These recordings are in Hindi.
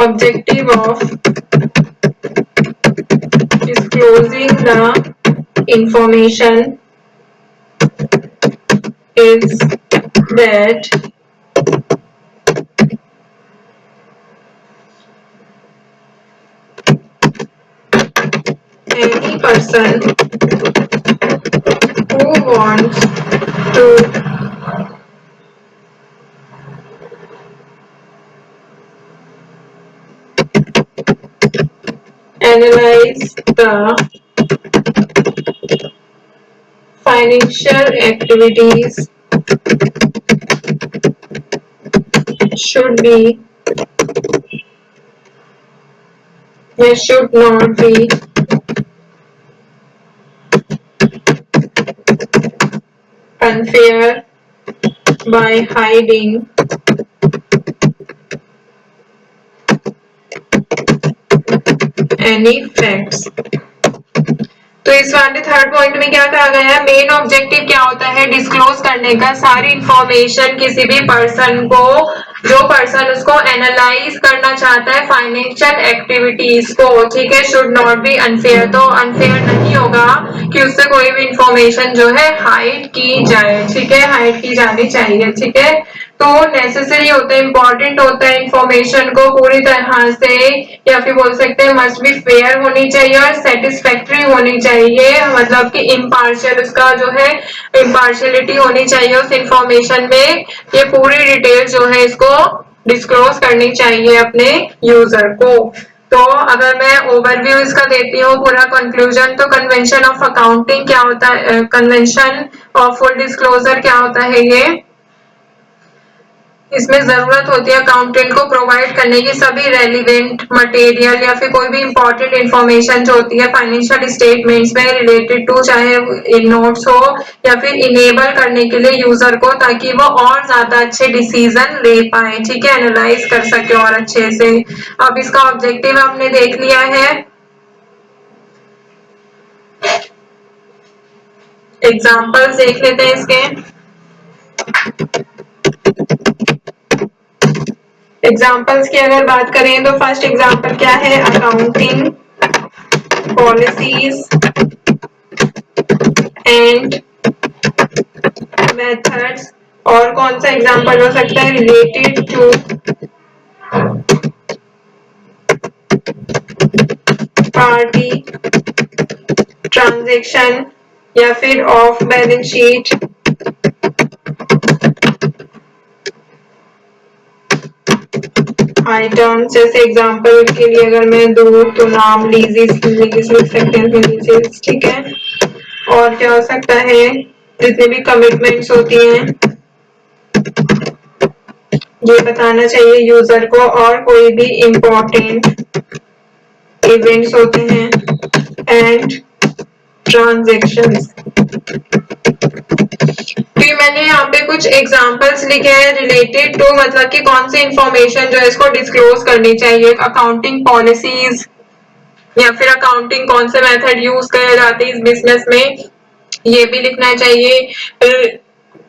objective of disclosing the information is that any person who wants to analyze the financial activities should be should not be unfair by hiding any facts। तो इस वाले थर्ड पॉइंट में क्या कहा गया है, मेन ऑब्जेक्टिव क्या होता है, डिस्क्लोज करने का सारी इंफॉर्मेशन किसी भी पर्सन को, जो पर्सन उसको एनालाइज करना चाहता है फाइनेंशियल एक्टिविटीज को, ठीक है, शुड नॉट बी अनफेयर, तो अनफेयर नहीं होगा कि उससे कोई भी इंफॉर्मेशन जो है हाइड की जाए, ठीक है, हाइड की जानी चाहिए, ठीक है। तो नेसेसरी होता है, इंपॉर्टेंट होता है, इंफॉर्मेशन को पूरी तरह से या फिर बोल सकते हैं मस्ट बी फेयर होनी चाहिए और सेटिस्फैक्ट्री होनी चाहिए, मतलब कि इम्पार्शियल, उसका जो है इम्पार्शियलिटी होनी चाहिए उस इंफॉर्मेशन में, ये पूरी डिटेल जो है इसको डिस्क्लोज करनी चाहिए अपने यूजर को। तो अगर मैं ओवरव्यू इसका देती हूँ पूरा कंक्लूजन, तो कन्वेंशन ऑफ अकाउंटिंग क्या होता है, कन्वेंशन ऑफ फुल डिस्क्लोजर क्या होता है, ये इसमें जरूरत होती है अकाउंटेंट को प्रोवाइड करने की सभी रेलिवेंट मटेरियल या फिर कोई भी इंपॉर्टेंट इंफॉर्मेशन जो होती है फाइनेंशियल स्टेटमेंट्स में रिलेटेड टू, चाहे नोट्स हो या फिर इनेबल करने के लिए यूजर को, ताकि वो और ज्यादा अच्छे डिसीजन ले पाए, ठीक है, एनालाइज कर सके और अच्छे से। अब इसका ऑब्जेक्टिव आपने देख लिया है, एग्जाम्पल्स देख लेते हैं इसके। एग्जाम्पल्स की अगर बात करें तो फर्स्ट एग्जाम्पल क्या है, अकाउंटिंग पॉलिसीज एंड मेथड्स, और कौन सा एग्जाम्पल हो सकता है, रिलेटेड टू पार्टी ट्रांजेक्शन या फिर ऑफ बैलेंस शीट आइटम। जैसे एग्जांपल के लिए अगर मैं दूं तो नाम लीजेस लिख सकते हैं, लीजेस, ठीक है। और क्या हो सकता है, जितने भी कमिटमेंट्स होती हैं ये बताना चाहिए यूजर को, और कोई भी इम्पोर्टेंट इवेंट्स होते हैं एंड ट्रांजेक्शंस। तो मैंने यहाँ पे कुछ एग्जांपल्स लिखे हैं रिलेटेड टू, मतलब कि कौन सी इंफॉर्मेशन जो है इसको डिस्क्लोज करनी चाहिए, अकाउंटिंग पॉलिसीज या फिर अकाउंटिंग कौन से मेथड यूज करे जाते हैं इस बिजनेस में, ये भी लिखना चाहिए।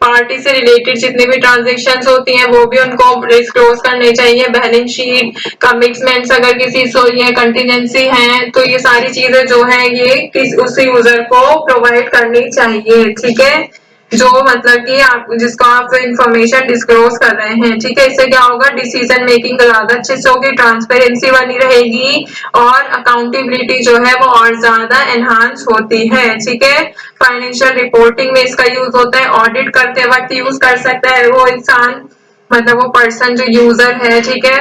पार्टी से रिलेटेड जितनी भी ट्रांजेक्शन्स होती हैं वो भी उनको डिस्क्लोज करने चाहिए, बैलेंस शीट, कमिटमेंट्स अगर किसी ये कंटिजेंसी है तो ये सारी चीजें जो है ये उस यूजर को प्रोवाइड करनी चाहिए, ठीक है, जो मतलब कि आप जिसको आप इंफॉर्मेशन डिस्क्लोज कर रहे हैं, ठीक है। इससे क्या होगा, डिसीजन मेकिंग ज्यादा अच्छे से होगी, ट्रांसपेरेंसी बनी रहेगी और अकाउंटेबिलिटी जो है वो और ज्यादा एनहांस होती है, ठीक है। फाइनेंशियल रिपोर्टिंग में इसका यूज होता है, ऑडिट करते वक्त यूज कर सकता है वो इंसान, मतलब वो पर्सन जो यूजर है, ठीक है।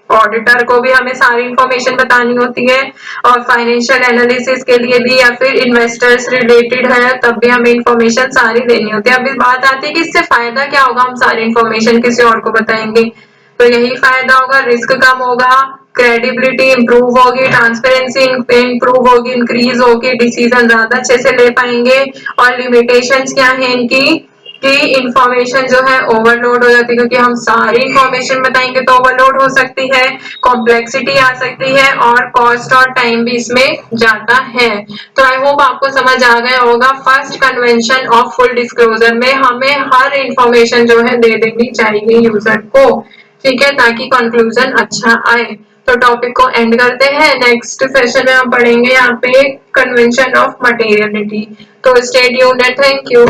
ऑडिटर को भी हमें सारी इंफॉर्मेशन बतानी होती है, और फाइनेंशियल एनालिसिस के लिए भी या फिर इन्वेस्टर्स रिलेटेड है तब भी हमें इंफॉर्मेशन सारी देनी होती है। अब इस बात आती है कि इससे फायदा क्या होगा, हम सारी इंफॉर्मेशन किसी और को बताएंगे, तो यही फायदा होगा, रिस्क कम होगा, क्रेडिबिलिटी इंप्रूव होगी, ट्रांसपेरेंसी इंप्रूव होगी, इंक्रीज होगी, डिसीजन ज्यादा अच्छे से ले पाएंगे। और लिमिटेशंस क्या है इनकी, कि इंफॉर्मेशन जो है ओवरलोड हो जाती है, क्योंकि हम सारी इंफॉर्मेशन बताएंगे तो ओवरलोड हो सकती है, कॉम्प्लेक्सिटी आ सकती है और कॉस्ट और टाइम भी इसमें जाता है। तो आई होप आपको समझ आ गया होगा, first convention of full disclosure में हमें हर इंफॉर्मेशन जो है दे देनी चाहिए यूजर को, ठीक है, ताकि कंक्लूजन अच्छा आए। तो टॉपिक को एंड करते हैं। नेक्स्ट सेशन में हम पढ़ेंगे यहाँ पे कन्वेंशन ऑफ मटेरियलिटी। तो stay tuned and thank you.